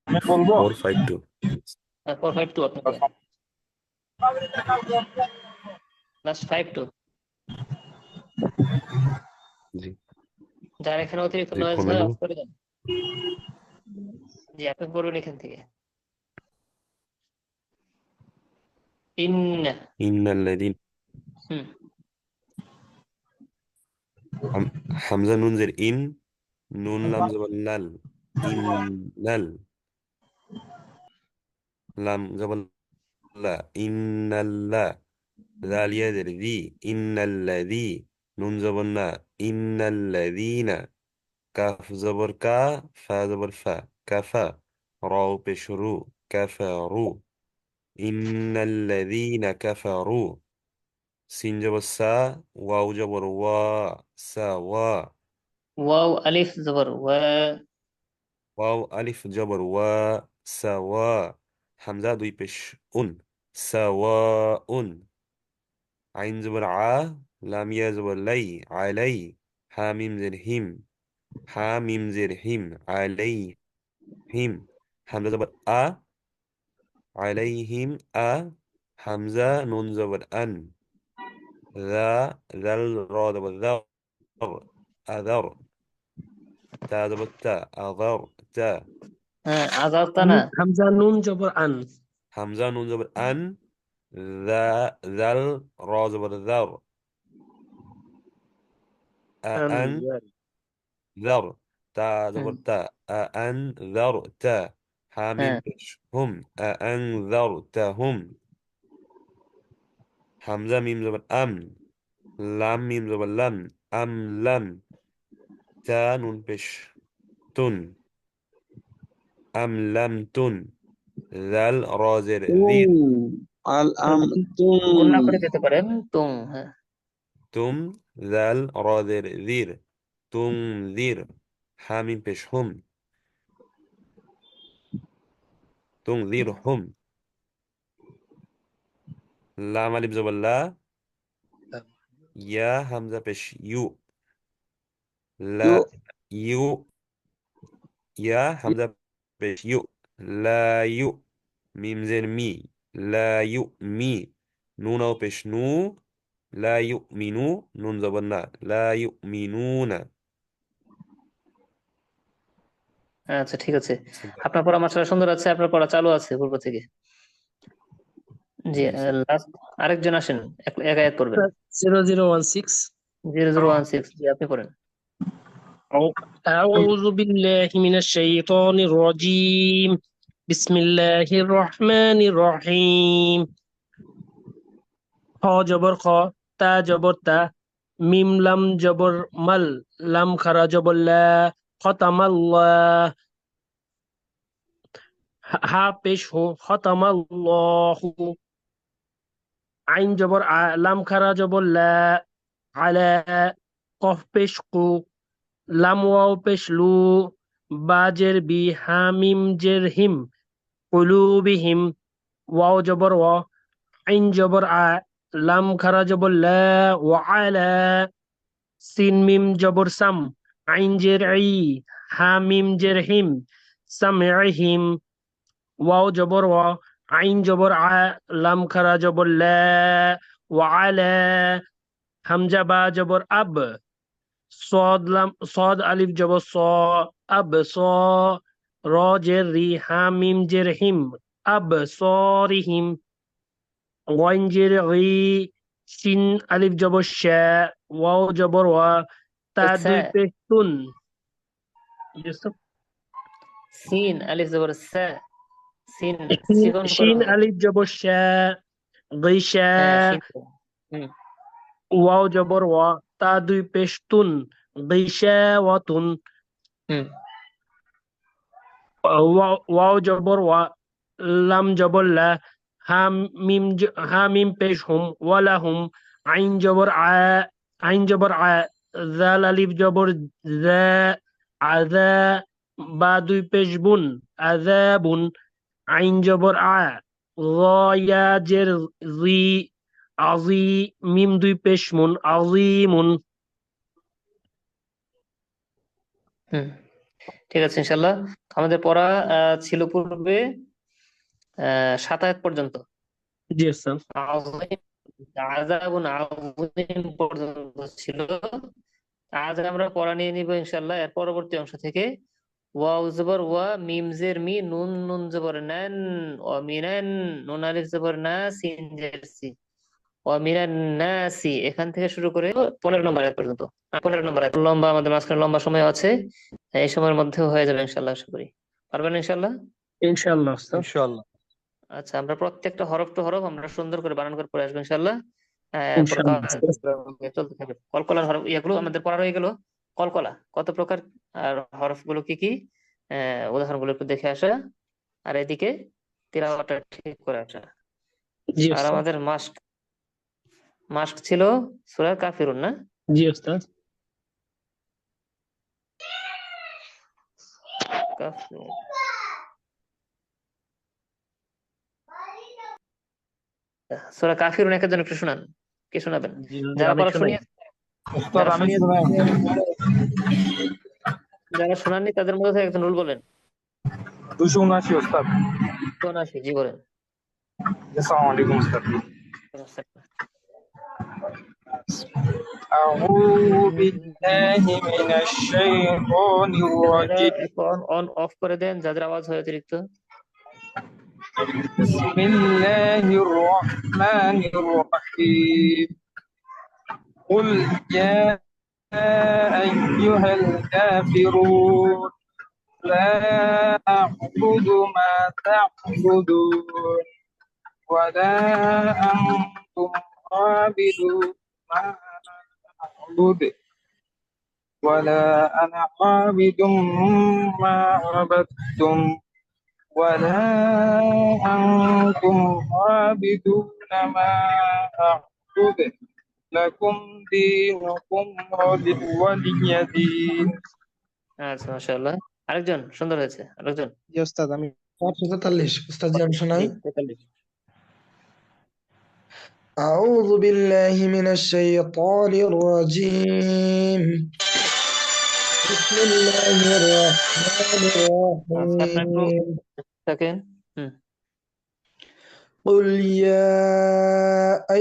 আমি বলবো। 452। 452 আপনি বলেন। লাস্ট 52। জি যার এখানে অতিরিক্ত জি নয়েজ কোনটা হয় নিব? অফ করে দেন। জি, আপনি পড়ুন এখান থেকে। ইন্না। ইন্নাল্লাযীন, হুম হামজা নুন জের ইন, নুন লাম জবর লাল, ইন্নাল, লাম জবর লা, ইন্নাল্লা, জাল ইয়া জের জি, ইন্নাল্লাযী, নুন জবর না, ইন্নাল্লাযীনা, কাফ জবর কা, ফা জবর ফা, কাফা, রাও পেশ রু, কাফারু, ইন্নাল্লাযীনা কাফারু, সিন জবর সা, ওয়াও জবর ওয়া, সাওয়া, ওয়াও আলিফ জবর ওয়া। ওয়াও আলিফ জবর ওয়া, সাওয়া, হামজা দুই পেশ উন, সাওয়া উন, আইন জবর আ, লাম ইয়া জবর লাই, আলাই, হা মিম জের হিম, হা মিম জের হিম, আলাই হিম, হামজা জবর আ, আলাইহিম আ, হামজা নুন জবর আন, ذا ذل را জবর ذر، আদার, তা জবর তা, আদার তা, হ্যাঁ, আজাতা না। হামজা নুন জবর আন। হামজা নুন জবর আন, ذا ذل را জবর ذر، আন ذر، তা হুম, জবর তা, আন ذر তা, হামিম হ্যাঁ পেশ হুম, আন ذر তা হুম, হামজা মিম জবর আম, লাম মিম জবর লাম, আম লাম, তা নুন পেশ তুন, আম লাম তুন, জাল রজের জির, আল আম গুণনা করে দিতে পারেন তুম। হ্যাঁ, তুম, জাল রজের জির, তুম জির, হামিম পেশ হুম, তুম জির হুম, লাম আলিফ জবর লা, ইয়া হামজা পেশ ইউ, লা ইউ, ইয়া হামজা পেশ ইউ, লা ইউ, মিম জের মি, লা ইউ মি, নুন আও পেশ নু, লা ইউ মিনু, নুন জবর না, লা ইউ মিনুনা। আচ্ছা ঠিক আছে। আপনার পড়া মাশাআল্লাহ সুন্দর আছে, আপনার পড়া চালু আছে পূর্ব থেকে। জি, জি স্যার। লাস্ট আরেকজন আসেন, এক আয়াত পড়বেন। 0016। 0016। জি, আপনি পড়েন। أعوذ بالله من الشيطان الرجيم. بسم الله الرحمن الرحيم. খ জবর খ, তা জবর তা, মিম লাম জবর মাল, লাম খারা জবর লা, খতামাল্লাহ, হা পেশ হু, খতামাল্লাহু, আইন জবর আ, লাম খারা জবর লা, আলা, কফ পেশ কু, লাম ওয়াও পেশ লু, বা জের বি, হামিম জের হিম, কুলুবিহিম, ওয়াও জবর ওয়া, আইন জবর আ, লাম খারা জবর লা, ওয়া আলা, সিন মিম জবর সাম, আইন জের ই, হামিম জের হিম, সামইহিম, ওয়াও জবর ওয়া, আইন জবর আ, লাম খারা জবর লা, ওয়া আলা, হামজা বা জবর আব, صاد لام صاد ألف جبر صا، أب صا، র জের রি, হা মিম জের হিম, আবসারিহিম। ওয়াইন জের রি, সিন আলিফ জবর শা, ওয়াও জবর ওয়া, তা দুই সা, পেশ তুন। ইউসুফ। সিন আলিফ জবর সা, সিন শিন চিকন করা শিন হবে। আলিফ জবর শা, গইশা, হ্যাঁ শিন। হুম ওয়াও জবর ওয়া, তা দুই পেশ তুন, গইশা ওয়াতুন। হুম ওয়াও জবর ওয়া, লাম জবর লা, হা মিম পেশ হুম, ওয়ালা হুম। আইন জবর আ, আইন জবর আ, জাল আলিফ জবর জা, আযা, বা দুই পেশ বুন, আযাবুন। আইন জবর আ, র ইয়া জের জি, আজি, মিম দুই পেশ মুন, আজিমুন। হুম ঠিক আছে ইনশাল্লাহ। আমাদের পড়া ছিল পূর্বে 7 আয়াত পর্যন্ত। জি স্যার। আযীম, আযাবুন আযীম পর্যন্ত ছিল। আজ আমরা পড়া নিয়ে নিব ইনশাল্লাহ এর পরবর্তী অংশ থেকে। ওয়াও জবর ওয়া, মিম জের মি, নুন নুন জবর নান, ও মিনান, নুন আলিফ জবর না, সিন জের সি, ও মিনান নাসি, এখান থেকে শুরু করে 15 নম্বর আয়াত পর্যন্ত। 15 নম্বর আয়াত লম্বা, আমাদের মাঝখানে লম্বা সময় আছে। এই সময়ের মধ্যে হয়ে যাবে ইনশাল্লাহ, আশা করি পারবেন ইনশাল্লাহ। ইনশাআল্লাহ স্যার। ইনশাআল্লাহ। আচ্ছা, আমরা প্রত্যেকটা হরফ টু হরফ আমরা সুন্দর করে বানান করে পড়ে আসবো ইনশাল্লাহ। ইনশাআল্লাহ স্যার। চলতে থাকবে। কলকলার হরফ এগুলো আমাদের পড়া রয়ে গেল। কলকলা কত প্রকার, আর হরফ গুলো কি কি, উদাহরণ গুলো একটু দেখে আসা, আর এদিকে তিলাওয়াতটা ঠিক করে আসা। জি আর স্যার। আমাদের মাস্ক মাস্ক ছিল সূরা কাফিরুন, না? জি স্যার। কাফিরুন। সূরা কাফিরুন একজন একটু শোনান, কে শোনাবেন? জি যারা আমি পড়া শোনাই। শুনিয়ে উস্তাদ যারা আমি শুনিয়ে শুনাই। যারা শোনাননি তাদের মধ্যে থেকে একজন রুল বলেন। 279 উস্তাদ। কোন আসি জি বলেন। আসসালামু আলাইকুম উস্তাদ। أعوذ بالله من الشيطان ভাইরা الرجيم. এখন অন অফ করে দেন যাদের আওয়াজ হয় অতিরিক্ত। بسم الله الرحمن الرحيم. قل يا أيها الكافرون لا أعبد ما تعبدون ولا أنتم عابدون ما أعبد ولا أنا عابد ما عبدتم ولا أنتم عابدون ما أعبد لكم دينكم ولي دين. আচ্ছা মাশাআল্লাহ। আরেকজন সুন্দর হয়েছে, আরেকজন। জি ওস্তাদ আমি 443 ওস্তাদ জি আমি শোনাই। জি 43। أعوذ بالله من الشيطان الرجيم بسم الله الرحمن আচ্ছা আপনার একটু الرحيم থাকেন। হুম قل يا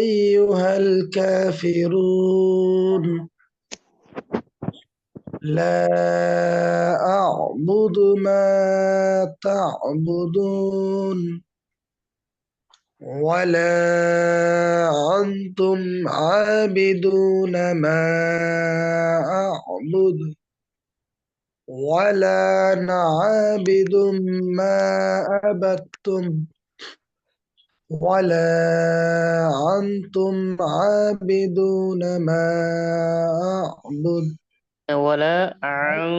أيها الكافرون لا أعبد ما تعبدون ولا أنتم عابدون ما أعبد ولا أنا عابد ما عبدتم ولا أنتم عابدون ما أعبد ওয়ালা আং,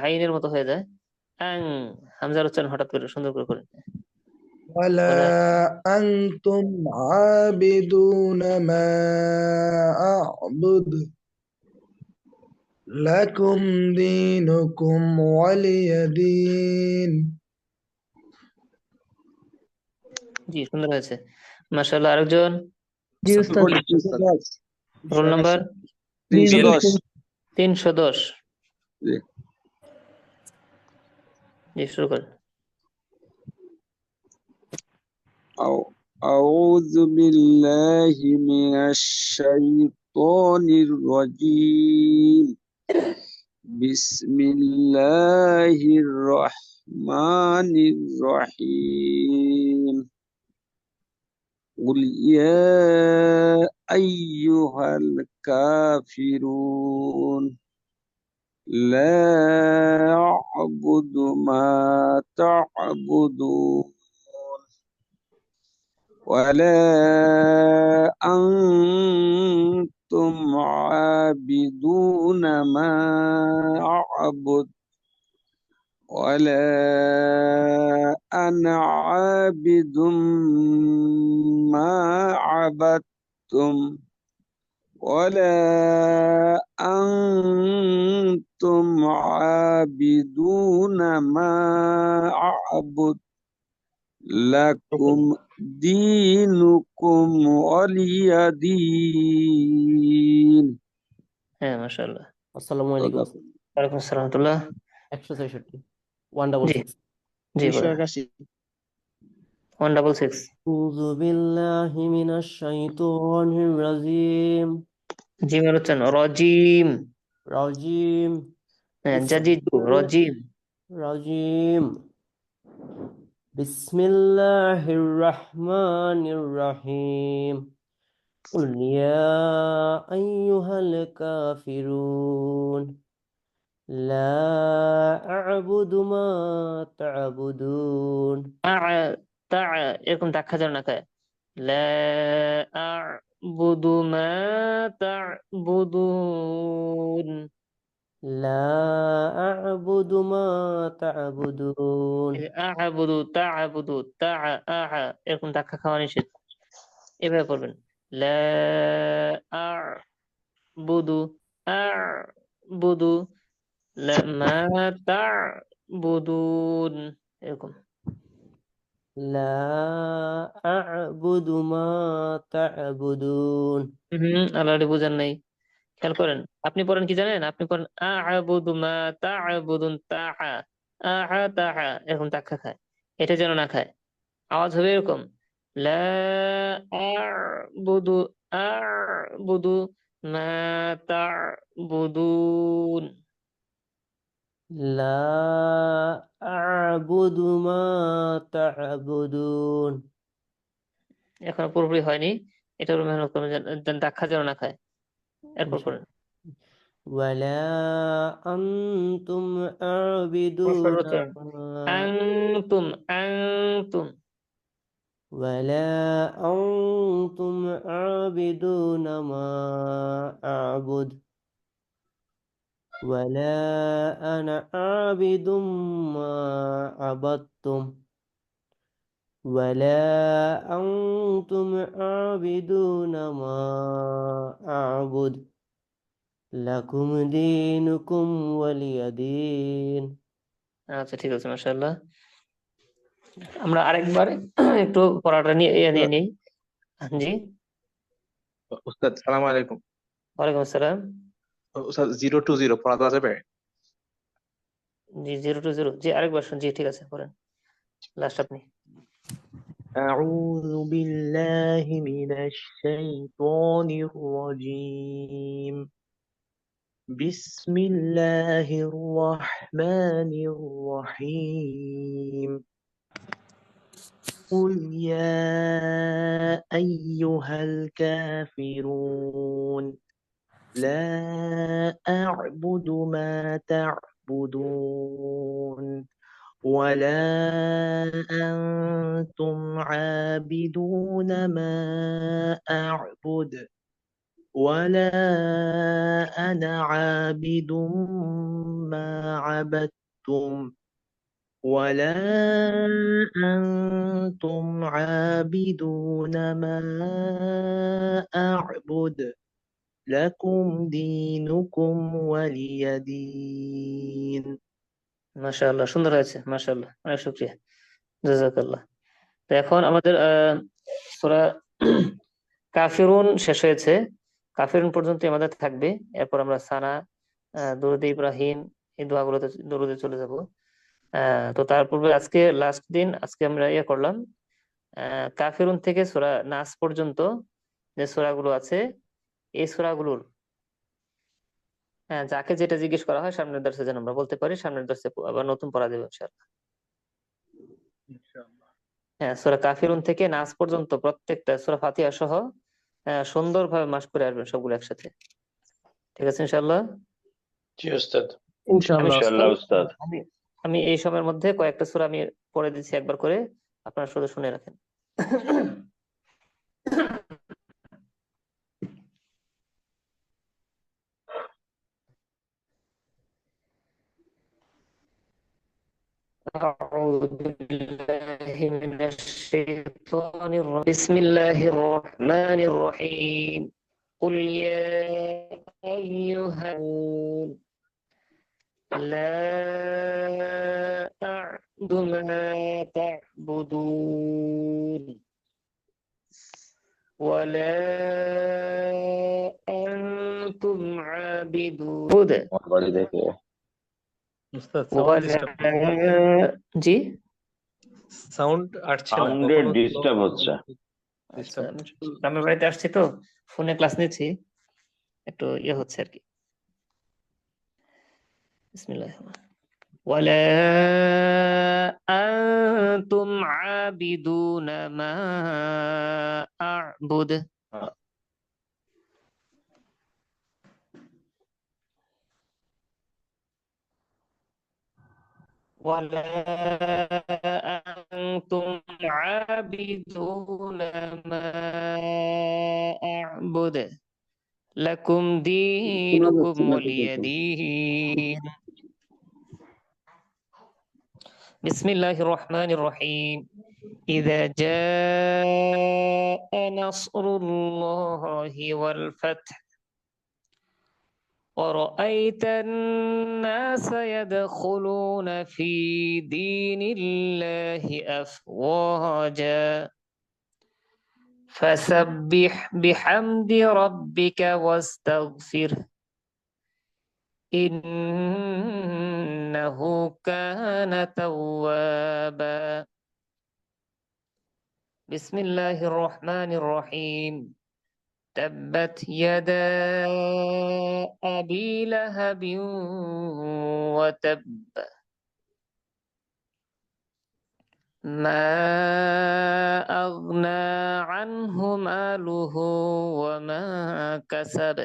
হাইনের মতো হয়ে যায়। আং, হামজার উচ্চারণ হঠাৎ করে সুন্দর করে করেন। ولا ওয়ালা أنتم عابدون ما أعبد لكم دينكم ولي دين. জি সুন্দর হয়েছে মাশাআল্লাহ। আরেকজন জি উস্তাদ। Roll number 310 310। জি। জি শুরু করেন। أعوذ بالله من الشيطان الرجيم بسم الله الرحمن الرحمن الرحيم قل يا أيها الكافرون لا أعبد ما تعبدون ولا أنتم عابدون ما أعبد ولا أنا عابد ما عبدتم ولا أنتم عابدون ما أعبد لكم دينكم ولي دين হ্যাঁ, মাশাআল্লাহ। আসসালামু আলাইকুম। ওয়ালাইকুম আসসালাম রাহমাতুল্লাহ। 166 জি 166 জি বলেন। 166 আউযু বিল্লাহি মিনাশ শাইতানির রাজিম জিমের উচ্চারণ রজিম। রাজিম হ্যাঁ, জাজিদু রজিম। রাজিম বিসমিল্লাহির রহমানির রহিম قل يا أيها الكافرون لا أعبد ما تعبدون তা এরকম দেখা যাবে না খায় লা আ'বুদু মা তা'বুদুন। لا أعبد ما تعبدون আ'বুদু তা'বুদু এরকম ধাক্কা খাওয়া নিষেধ। এভাবে পড়বেন লা আ'বুদু আ'বুদু মা তা'বুদুন এরকম। لا أعبد ما تعبدون অলরেডি বুঝেন নাই, খেয়াল করেন। আপনি পড়েন কি জানেন, আপনি পড়েন আ'বুদু মা তা'বুদুন এরকম ধাক্কা খায়, এটা যেন না খায়। আওয়াজ হবে এরকম লা আ'বুদু আ'বুদু মা তা'বুদুন। لا أعبد ما تعبدون এখনো পুরোপুরি হয়নি, এটা মেহনত করবেন যেন ধাক্কা যেন না খায়। এরপর করেন ولا أنتم عابدون আনতুম ولا أنتم عابدون ما أعبد ولا أنا عابد ما عبدتم ولا أنتم عابدون ما أعبد لكم دينكم ولي دين আচ্ছা ঠিক আছে, মাশাআল্লাহ। আমরা আরেকবার একটু পড়াটা নিয়ে নেই। জি উস্তাদ সালাম আলাইকুম। ওয়ালাইকুম আসসালাম। উস্তাদ 020 পড়া যাবে? জি 020 জি আরেকবার শুন। জি ঠিক আছে, পড়েন লাস্ট আপনি। أعوذ بالله من الشيطان الرجيم بسم الله الرحمن الرحيم قل يا أيها الكافرون لا أعبد ما تعبدون ولا أنتم عابدون ما أعبد ولا أنا عابد ما عبدتم ولا أنتم عابدون ما أعبد لكم دينكم ولي دين। মাশাআল্লাহ, সুন্দর হয়েছে, মাশাআল্লাহ, অনেক শুকরিয়া, জাযাকাল্লাহ। তো এখন আমাদের সূরা কাফিরুন শেষ হয়েছে, কাফিরুন পর্যন্ত আমাদের থাকবে। এরপর আমরা সানা, দুরুদ ইব্রাহিম, এই দোয়াগুলোতে দরুদে চলে যাব। তো তার পূর্বে আজকে লাস্ট দিন, আজকে আমরা করলাম কাফিরুন থেকে সূরা নাস পর্যন্ত যে সূরাগুলো আছে, এই সূরাগুলোর যাকে যেটা জিজ্ঞেস করা হয় সামনের দর্শে যেন আমরা বলতে পারি, সামনের দর্শে আবার নতুন পড়া দেবে ইনশাআল্লাহ। হ্যাঁ, সূরা কাফিরুন থেকে নাস পর্যন্ত প্রত্যেকটা সূরা ফাতিহা সহ সুন্দরভাবে মাস করে আসবেন সবগুলো একসাথে। ঠিক আছে ইনশাআল্লাহ? জি ওস্তাদ। ইনশাআল্লাহ ইনশাআল্লাহ উস্তাদ। আমি আমি এই সময়ের মধ্যে কয়েকটা সূরা আমি পড়ে দিচ্ছি একবার করে, আপনারা শুধু শুনে রাখেন। أعوذ بالله من الشيطان الرجيم. بسم الله الرحمن الرحيم. قل يا أيها الناس لا أعبد ما تعبدون ولا أنتم عابدون আমার বাড়ি থেকে উস্তাদ সাউন্ড ডিস্টার্ব জি সাউন্ড আসছে না, সাউন্ডের কখনো ডিস্টার্ব হচ্ছে। আচ্ছা, গ্রামের বাড়িতে আসছি তো ফোনে ক্লাস নিচ্ছি, একটু ইয়ে হচ্ছে আর কি। বিসমিল্লাহ। ওয়ালা আনতুম আবিদুনা মা আ'বুদ ولا أنتم عابدون ما أعبد لكم دينكم ولي دين. بسم الله الرحمن الرحيم. إذا جاء نصر الله والفتح ورأيت الناس يدخلون في دين الله أفواجا فسبح بحمد ربك واستغفره إنه كان توابا. بسم الله الرحمن الرحيم. تبت يدا أبي لهب وتب ما أغنى عنه ماله وما كسب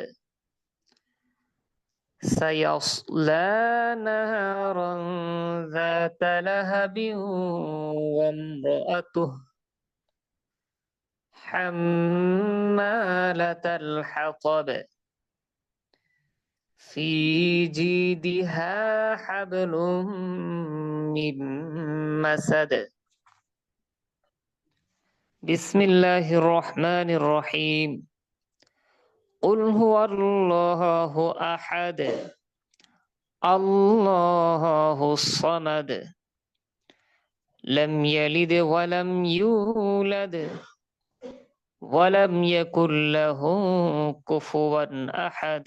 سيصلى نارا ذات لهب وامرأته حمالة الحطب في جيدها حبل من مسد. بسم الله الرحمن الرحيم. قل هو الله أحد الله الصمد لم يلد ولم يولد ولم يكن له كفوا أحد.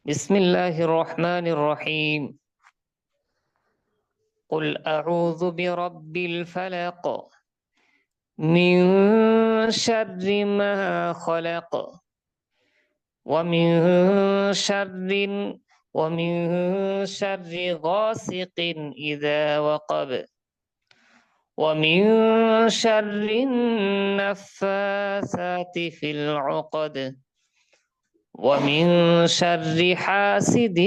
بسم الله الرحمن الرحيم. قل أعوذ برب الفلق من شر ما خلق ومن شر غاسق إذا وقب ومن شر النفاثات في العقد ومن شر حاسد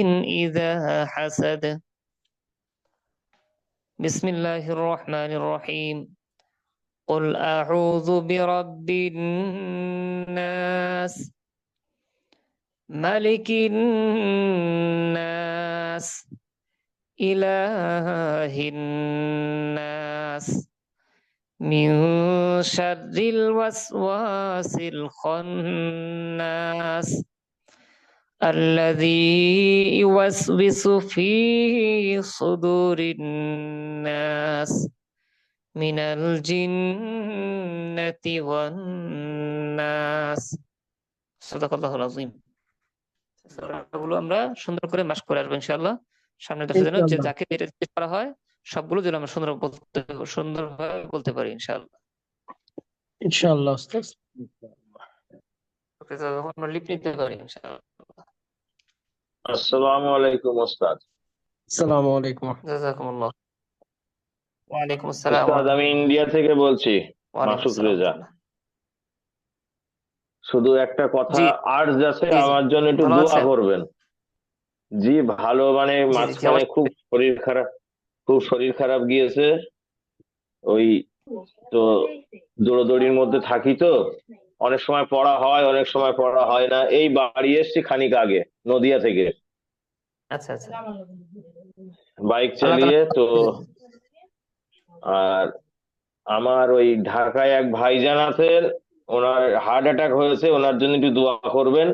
إذا حسد. بسم الله الرحمن الرحيم. قل أعوذ برب الناس ملك الناس إله الناس من شر الوسواس الخناس الذي يوسوس في صدور الناس من الجنة والناس. সাদাকাল্লাহুল আযীম। সূরাগুলো আমরা সুন্দর করে মাস করে আসবো ইনশাআল্লাহ। সামনে দর্শকদের জন্য যে যাকে যেটা জিজ্ঞেস করা হয় সবগুলো যেন আমরা সুন্দরভাবে বলতে পারি ইনশাআল্লাহ। ইনশাআল্লাহ উস্তাদ। ওকে, তখন আমরা লিপ নিতে পারি ইনশাআল্লাহ। আসসালামু আলাইকুম উস্তাদ। আসসালামু আলাইকুম। জাযাকুমুল্লাহ। ওয়ালাইকুম আসসালাম উস্তাদ আমি ইন্ডিয়া থেকে বলছি, ওয়ালাইকুম মাসুক আসসালাম রেজা। শুধু একটা কথা জি আর্জ আছে, জি জি আমার জন্য একটু ভালো দোয়া আছেন? করবেন। জি ভালো, মানে জি জি জি মাঝখানে অবশ্যই। খুব শরীর খারাপ গিয়েছে, ওই তো দৌড়াদৌড়ির মধ্যে থাকি, তো অনেক সময় পড়া হয়, অনেক সময় পড়া হয় না। এই বাড়ি এসছি খানিক আগে নদিয়া থেকে আচ্ছা আচ্ছা বাইক আল্লাহ তাআলা চালিয়ে তো। আর আমার ওই ঢাকায় এক ভাইজান আছেন, ওনার হার্ট অ্যাটাক হয়েছে, ওনার জন্য একটু দোয়া করবেন।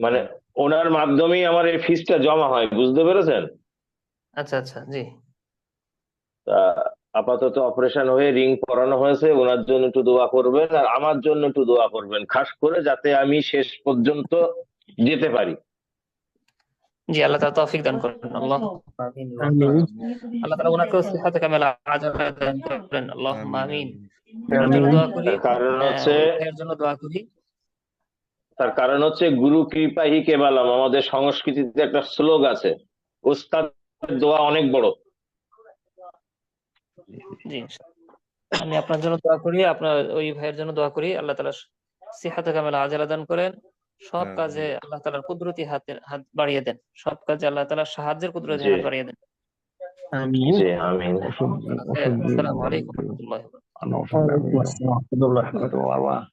মানে ওনার মাধ্যমেই আমার এই ফিসটা জমা হয়, বুঝতে পেরেছেন? আচ্ছা আচ্ছা জি তা আপাতত অপারেশন হয়ে রিং পরানো হয়েছে, ওনার জন্য একটু দোয়া করবেন, আর আমার জন্য একটু দোয়া করবেন, খাস করে যাতে আমি শেষ পর্যন্ত যেতে পারি। জি আল্লাহ তাআলা তৌফিক দান করেন। আল্লাহুম্মা আমিন আল্লাহ তাআলা ওনাকে সিহাতে কামেলা আজলা দান করেন। আল্লাহুম্মা আমিন। ওনার জন্য দোয়া করি, তার কারণ হচ্ছে ওই ভাইয়ের জন্য দোয়া করি। গুরু কৃপাহি কেবালাম, আমাদের সংস্কৃতিতে একটা শ্লোক আছে, উস্তাদ দোয়া অনেক বড়। জি আমি আপনার জন্য দোয়া করি, আপনার ওই ভাইয়ের জন্য দোয়া করি। আল্লাহ তাআলা সিহাতে কামেলা আজলা দান করেন। সব কাজে আল্লাহ তাআলার কুদরতি হাত বাড়িয়ে দেন। সব কাজে আল্লাহ তাআলা সাহায্যের কুদরতি জি হাত বাড়িয়ে দেন। জি আমিন। আসসালামু আলাইকুম ওয়া রাহমাতুল্লাহি ওয়া বারাকাতুহু। ওয়ালাইকুম আসসালাম ওয়া রাহমাতুল্লাহি ওয়া বারাকাতুহু।